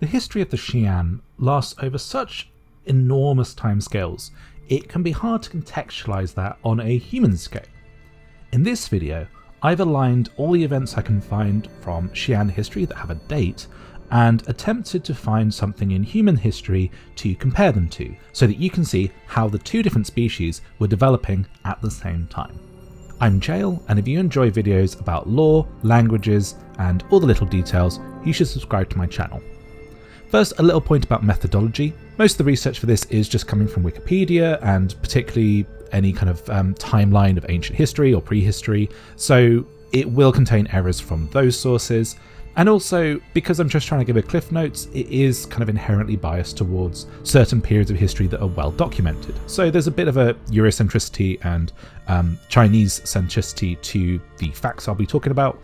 The history of the Xi'an lasts over such enormous timescales, it can be hard to contextualise that on a human scale. In this video, I've aligned all the events I can find from Xi'an history that have a date and attempted to find something in human history to compare them to, so that you can see how the two different species were developing at the same time. I'm Jael, and if you enjoy videos about lore, languages, and all the little details, you should subscribe to my channel. First, a little point about methodology. Most of the research for this is just coming from Wikipedia, and particularly any kind of timeline of ancient history or prehistory, so it will contain errors from those sources. And also, because I'm just trying to give a cliff notes, it is kind of inherently biased towards certain periods of history that are well documented. So there's a bit of a Eurocentricity and Chinese centricity to the facts I'll be talking about,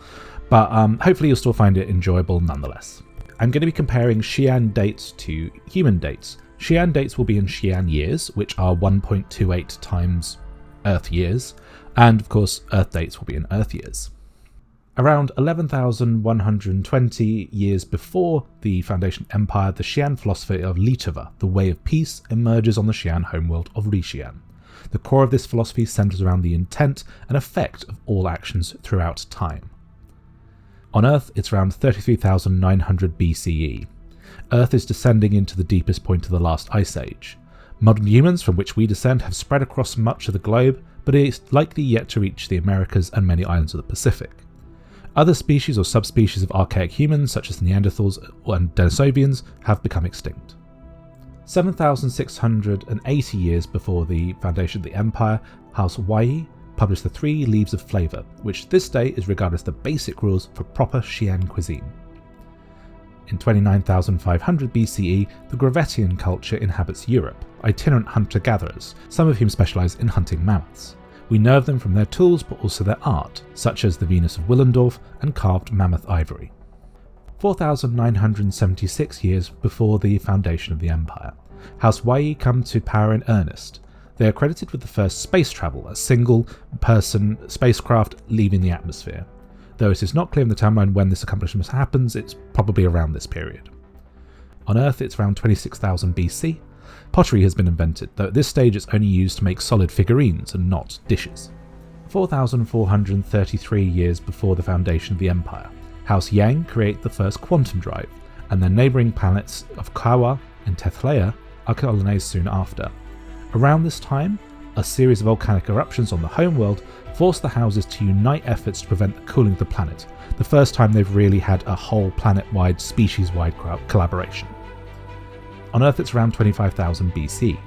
but hopefully you'll still find it enjoyable nonetheless. I'm going to be comparing Xi'an dates to human dates. Xi'an dates will be in Xi'an years, which are 1.28 times Earth years, and of course Earth dates will be in Earth years. Around 11,120 years before the Foundation Empire, the Xi'an philosophy of Litova, the way of peace, emerges on the Xi'an homeworld of Xi'an. The core of this philosophy centers around the intent and effect of all actions throughout time. On Earth, it's around 33,900 BCE. Earth is descending into the deepest point of the last ice age. Modern humans, from which we descend, have spread across much of the globe, but it is likely yet to reach the Americas and many islands of the Pacific. Other species or subspecies of archaic humans, such as Neanderthals and Denisovians, have become extinct. 7,680 years before the foundation of the empire, House Wei published the 3 Leaves of Flavor, which this day is regarded as the basic rules for proper Xi'an cuisine. In 29,500 BCE, the Gravettian culture inhabits Europe, itinerant hunter-gatherers, some of whom specialise in hunting mammoths. We know of them from their tools, but also their art, such as the Venus of Willendorf and carved mammoth ivory. 4,976 years before the foundation of the empire, House Wei come to power in earnest. They are credited with the first space travel, a single-person spacecraft leaving the atmosphere. Though it is not clear in the timeline when this accomplishment happens, it's probably around this period. On Earth, it's around 26,000 BC. Pottery has been invented, though at this stage it's only used to make solid figurines and not dishes. 4,433 years before the foundation of the empire, House Yang create the first quantum drive, and their neighbouring planets of Kawa and Tethleia are colonized soon after. Around this time, a series of volcanic eruptions on the homeworld forced the houses to unite efforts to prevent the cooling of the planet, the first time they've really had a whole planet-wide, species-wide collaboration. On Earth, it's around 25,000 BC.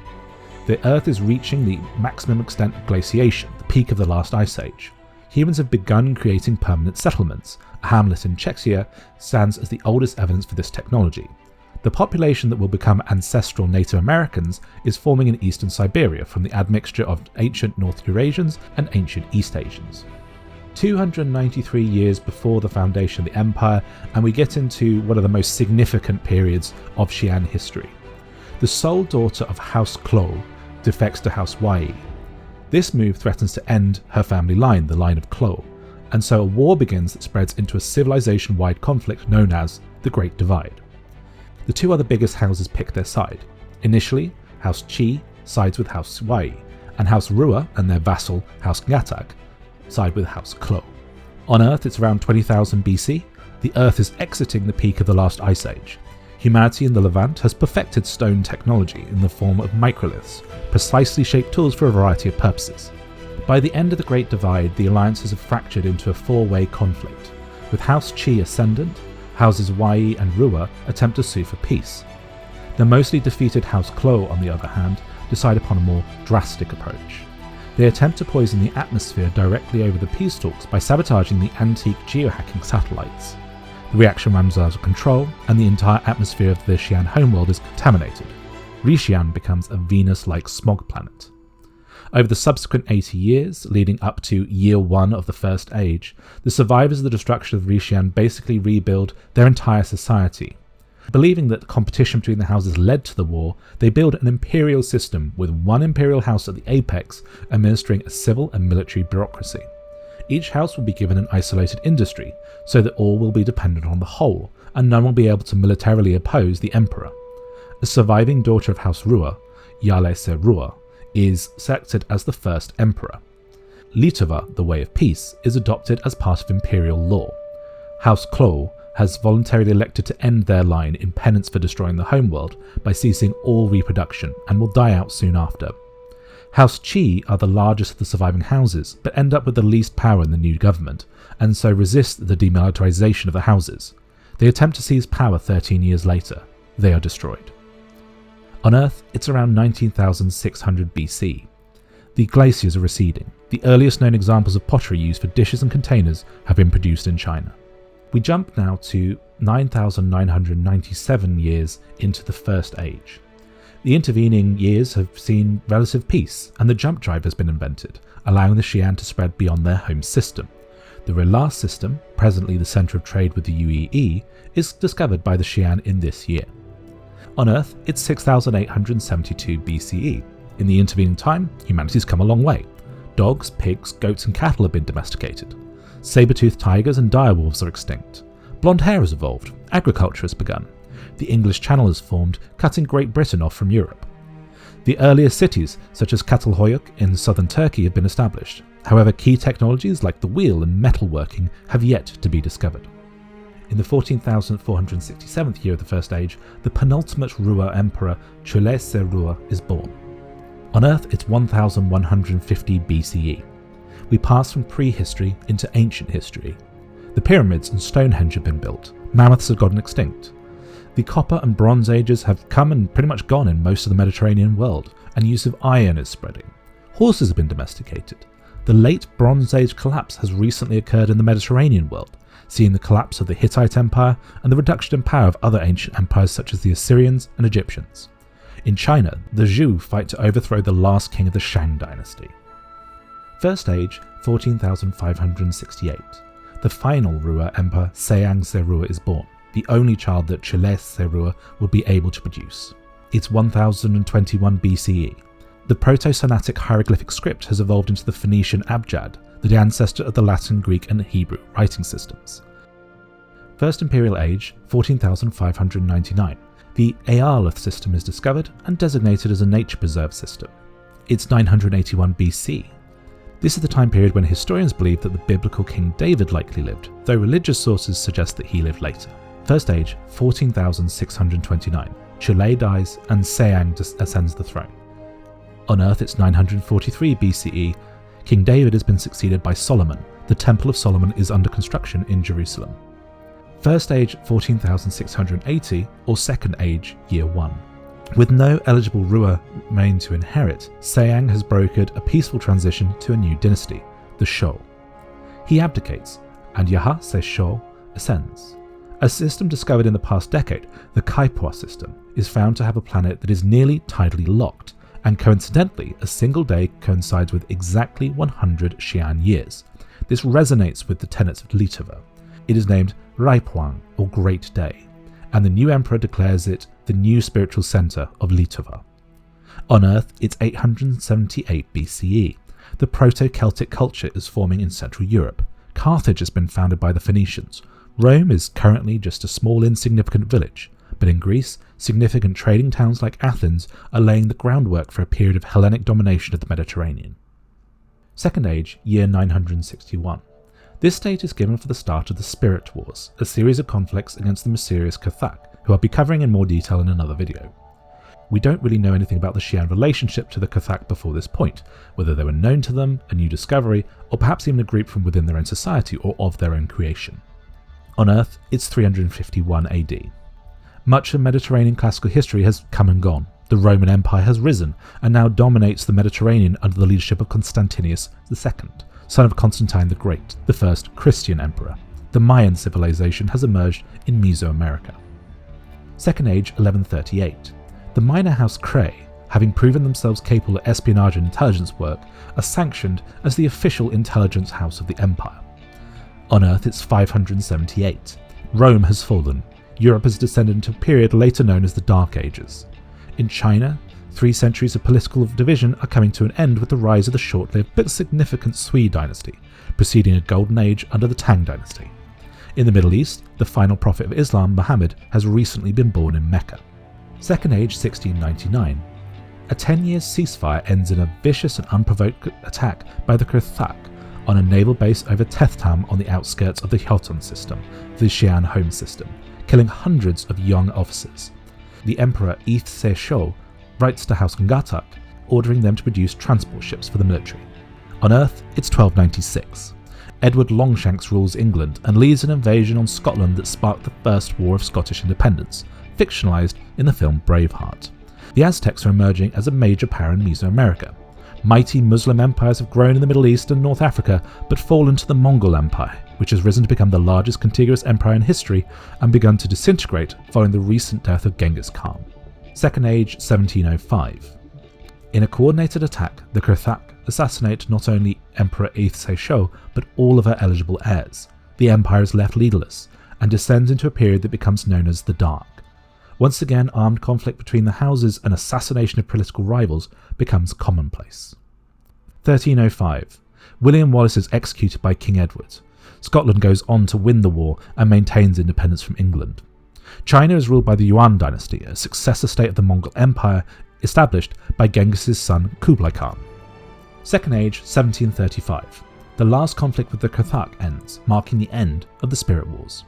The Earth is reaching the maximum extent of glaciation, the peak of the last ice age. Humans have begun creating permanent settlements. A hamlet in Czechia stands as the oldest evidence for this technology. The population that will become ancestral Native Americans is forming in eastern Siberia from the admixture of ancient North Eurasians and ancient East Asians. 293 years before the foundation of the empire, and we get into one of the most significant periods of Xi'an history. The sole daughter of House Cloud defects to House Wei. This move threatens to end her family line, the line of Cloud, and so a war begins that spreads into a civilization-wide conflict known as the Great Divide. The 2 other biggest houses pick their side. Initially, House Qi sides with House Wei, and House Rua and their vassal House Gatag side with House Clow. On Earth, it's around 20,000 BC. The Earth is exiting the peak of the last ice age. Humanity in the Levant has perfected stone technology in the form of microliths, precisely shaped tools for a variety of purposes. By the end of the Great Divide, the alliances have fractured into a 4-way conflict, with House Qi ascendant. Houses Wei and Rua attempt to sue for peace. The mostly defeated House Clow, on the other hand, decide upon a more drastic approach. They attempt to poison the atmosphere directly over the peace talks by sabotaging the antique geohacking satellites. The reaction runs out of control, and the entire atmosphere of the Xi'an homeworld is contaminated. Xi'an becomes a Venus-like smog planet. Over the subsequent 80 years, leading up to year 1 of the First Age, the survivors of the destruction of Xi'an basically rebuild their entire society. Believing that the competition between the houses led to the war, they build an imperial system with one imperial house at the apex administering a civil and military bureaucracy. Each house will be given an isolated industry, so that all will be dependent on the whole, and none will be able to militarily oppose the emperor. A surviving daughter of House Ruhr, Yale Se Ruhr, is selected as the first emperor. Lietuvă, the way of peace, is adopted as part of imperial law. House Cloud has voluntarily elected to end their line in penance for destroying the homeworld by ceasing all reproduction and will die out soon after. House Qi are the largest of the surviving houses, but end up with the least power in the new government, and so resist the demilitarization of the houses. They attempt to seize power 13 years later. They are destroyed. On Earth, it's around 19,600 BC. The glaciers are receding. The earliest known examples of pottery used for dishes and containers have been produced in China. We jump now to 9,997 years into the First Age. The intervening years have seen relative peace, and the jump drive has been invented, allowing the Xi'an to spread beyond their home system. The Relas system, presently the centre of trade with the UAE, is discovered by the Xi'an in this year. On Earth, it's 6,872 BCE. In the intervening time, humanity's come a long way. Dogs, pigs, goats and cattle have been domesticated. Saber-toothed tigers and direwolves are extinct. Blonde hair has evolved. Agriculture has begun. The English Channel has formed, cutting Great Britain off from Europe. The earlier cities, such as Çatalhöyük in southern Turkey, have been established. However, key technologies like the wheel and metalworking have yet to be discovered. In the 14,467th year of the First Age, the penultimate Ruhr emperor Chule Se Ruhr is born. On Earth, it's 1150 BCE. We pass from prehistory into ancient history. The pyramids and Stonehenge have been built. Mammoths have gotten extinct. The Copper and Bronze Ages have come and pretty much gone in most of the Mediterranean world, and use of iron is spreading. Horses have been domesticated. The late Bronze Age collapse has recently occurred in the Mediterranean world, seeing the collapse of the Hittite Empire and the reduction in power of other ancient empires such as the Assyrians and Egyptians. In China, the Zhou fight to overthrow the last king of the Shang dynasty. First Age, 14,568. The final Ruhr emperor Xi'an Se Ruhr is born, the only child that Chule Se Ruhr would be able to produce. It's 1021 BCE. The Proto-Semitic hieroglyphic script has evolved into the Phoenician Abjad, the ancestor of the Latin, Greek and Hebrew writing systems. First Imperial Age, 14,599. The Aerolith system is discovered and designated as a nature preserve system. It's 981 BC. This is the time period when historians believe that the biblical King David likely lived, though religious sources suggest that he lived later. First Age, 14,629. Chule dies and Xi'an ascends the throne. On Earth, it's 943 BCE. King David has been succeeded by Solomon. The Temple of Solomon is under construction in Jerusalem. First Age, 14,680, or Second Age, Year 1. With no eligible Ruhr remaining to inherit, Xi'an has brokered a peaceful transition to a new dynasty, the Shou. He abdicates, and Yaha Se Shou ascends. A system discovered in the past decade, the Kaipua system, is found to have a planet that is nearly tidally locked, and coincidentally, a single day coincides with exactly 100 Xi'an years. This resonates with the tenets of Lietuvă. It is named Raipuang, or Great Day, and the new emperor declares it the new spiritual centre of Lietuvă. On Earth, it's 878 BCE. The Proto-Celtic culture is forming in Central Europe. Carthage has been founded by the Phoenicians. Rome is currently just a small insignificant village, but in Greece, significant trading towns like Athens are laying the groundwork for a period of Hellenic domination of the Mediterranean. Second Age, year 961. This date is given for the start of the Spirit Wars, a series of conflicts against the mysterious Cathach, who I'll be covering in more detail in another video. We don't really know anything about the Xi'an relationship to the Cathach before this point, whether they were known to them, a new discovery, or perhaps even a group from within their own society or of their own creation. On Earth, it's 351 AD. Much of Mediterranean classical history has come and gone. The Roman Empire has risen and now dominates the Mediterranean under the leadership of Constantinius II, son of Constantine the Great, the first Christian emperor. The Mayan civilization has emerged in Mesoamerica. Second Age, 1138. The minor house Cray, having proven themselves capable of espionage and intelligence work, are sanctioned as the official intelligence house of the empire. On Earth, it's 578. Rome has fallen. Europe has descended into a period later known as the Dark Ages. In China, 3 centuries of political division are coming to an end with the rise of the short-lived but significant Sui dynasty, preceding a golden age under the Tang dynasty. In the Middle East, the final prophet of Islam, Muhammad, has recently been born in Mecca. Second Age 1699. A 10-year ceasefire ends in a vicious and unprovoked attack by the Kurthak on a naval base over Tethtam on the outskirts of the Xi'an system, the Xi'an home system, killing hundreds of young officers. The Emperor Ith-Se-Sho writes to House Ngatak, ordering them to produce transport ships for the military. On Earth, it's 1296. Edward Longshanks rules England and leads an invasion on Scotland that sparked the First War of Scottish Independence, fictionalised in the film Braveheart. The Aztecs are emerging as a major power in Mesoamerica. Mighty Muslim empires have grown in the Middle East and North Africa, but fallen to the Mongol Empire, which has risen to become the largest contiguous empire in history and begun to disintegrate following the recent death of Genghis Khan. Second Age 1705. In a coordinated attack, the Kurthak assassinate not only Emperor Ith-Se-Sho, but all of her eligible heirs. The empire is left leaderless, and descends into a period that becomes known as the Dark. Once again, armed conflict between the houses and assassination of political rivals becomes commonplace. 1305. William Wallace is executed by King Edward. Scotland goes on to win the war and maintains independence from England. China is ruled by the Yuan dynasty, a successor state of the Mongol Empire established by Genghis' son Kublai Khan. Second Age 1735. The last conflict with the Kurthak ends, marking the end of the Spirit Wars.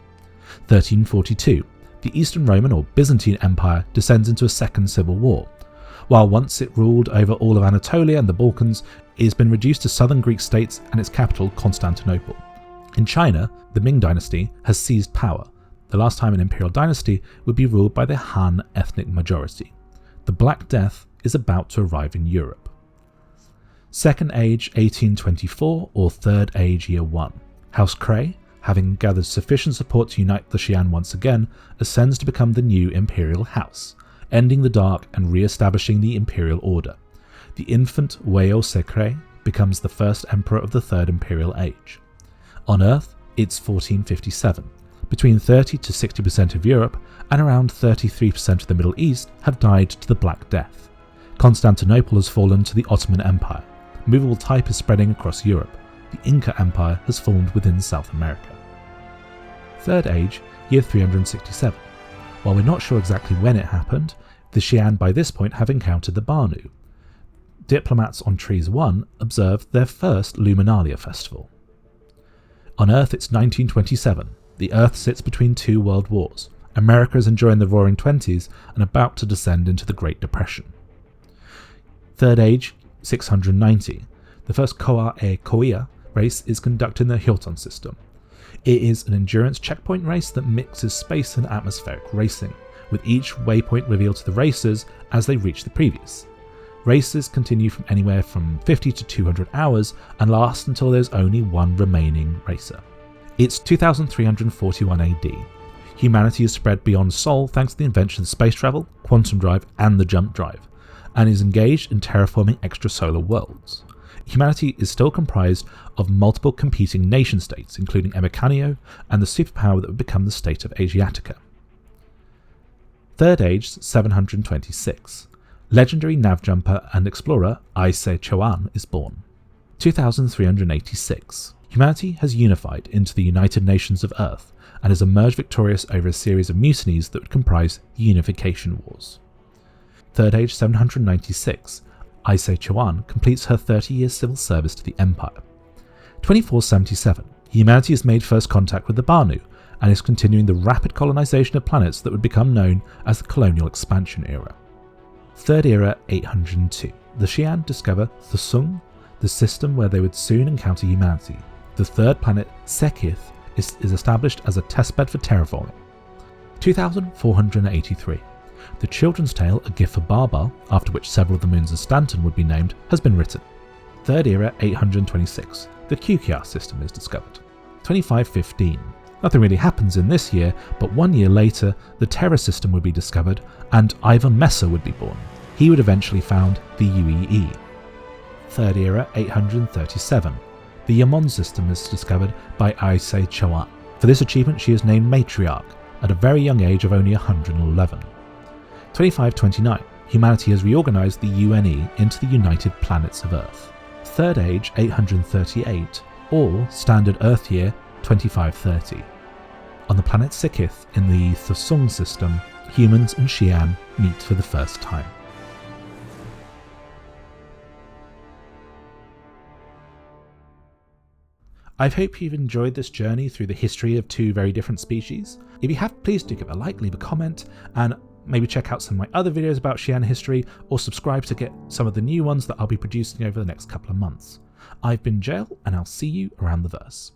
1342. The Eastern Roman or Byzantine Empire descends into a second civil war. While once it ruled over all of Anatolia and the Balkans, it has been reduced to southern Greek states and its capital Constantinople. In China, the Ming dynasty has seized power. The last time an imperial dynasty would be ruled by the Han ethnic majority. The Black Death is about to arrive in Europe. Second Age 1824 or Third Age Year 1. House Kray, having gathered sufficient support to unite the Xi'an once again, ascends to become the new imperial house, ending the Dark and re-establishing the imperial order. The infant Weo Sekre becomes the first emperor of the Third Imperial Age. On Earth, it's 1457. Between 30 to 60% of Europe and around 33% of the Middle East have died to the Black Death. Constantinople has fallen to the Ottoman Empire. Movable type is spreading across Europe. The Inca Empire has formed within South America. Third Age, year 367. While we're not sure exactly when it happened, the Xi'an by this point have encountered the Banu. Diplomats on Trees 1 observed their first Luminalia festival. On Earth it's 1927. The Earth sits between two world wars. America is enjoying the Roaring Twenties and about to descend into the Great Depression. Third Age, 690. The first Koa-e-Koea race is conducted in the Xi'an system. It is an endurance checkpoint race that mixes space and atmospheric racing, with each waypoint revealed to the racers as they reach the previous. Races continue from anywhere from 50 to 200 hours and last until there's only one remaining racer. It's 2341 AD. Humanity is spread beyond Sol thanks to the invention of space travel, quantum drive and the jump drive, and is engaged in terraforming extrasolar worlds. Humanity is still comprised of multiple competing nation-states, including Emicanio and the superpower that would become the state of Asiatica. Third Age 726. Legendary nav-jumper and explorer Xi'an is born. 2386. Humanity has unified into the United Nations of Earth and has emerged victorious over a series of mutinies that would comprise the Unification Wars. Third Age 796. Xi'an completes her 30-year civil service to the Empire. 2477. Humanity has made first contact with the Banu and is continuing the rapid colonization of planets that would become known as the Colonial Expansion Era. Third Era 802. The Xi'an discover Thusung, the system where they would soon encounter humanity. The third planet, Sekith, is established as a testbed for terraforming. 2483. The children's tale, A Gift for Barbar, after which several of the moons of Stanton would be named, has been written. Third Era 826. The Kukia system is discovered. 2515. Nothing really happens in this year, but 1 year later, the Terra system would be discovered and Ivan Messer would be born. He would eventually found the UEE. Third Era 837. The Yamon system is discovered by Xi'an. For this achievement, she is named Matriarch at a very young age of only 111. 2529. Humanity has reorganized the UNE into the United Planets of Earth. Third Age 838, or Standard Earth Year 2530. On the planet Sikith in the Thusung system, humans and Xi'an meet for the first time. I hope you've enjoyed this journey through the history of two very different species. If you have, please do give a like, leave a comment, and maybe check out some of my other videos about Xi'an history, or subscribe to get some of the new ones that I'll be producing over the next couple of months. I've been Jael, and I'll see you around the verse.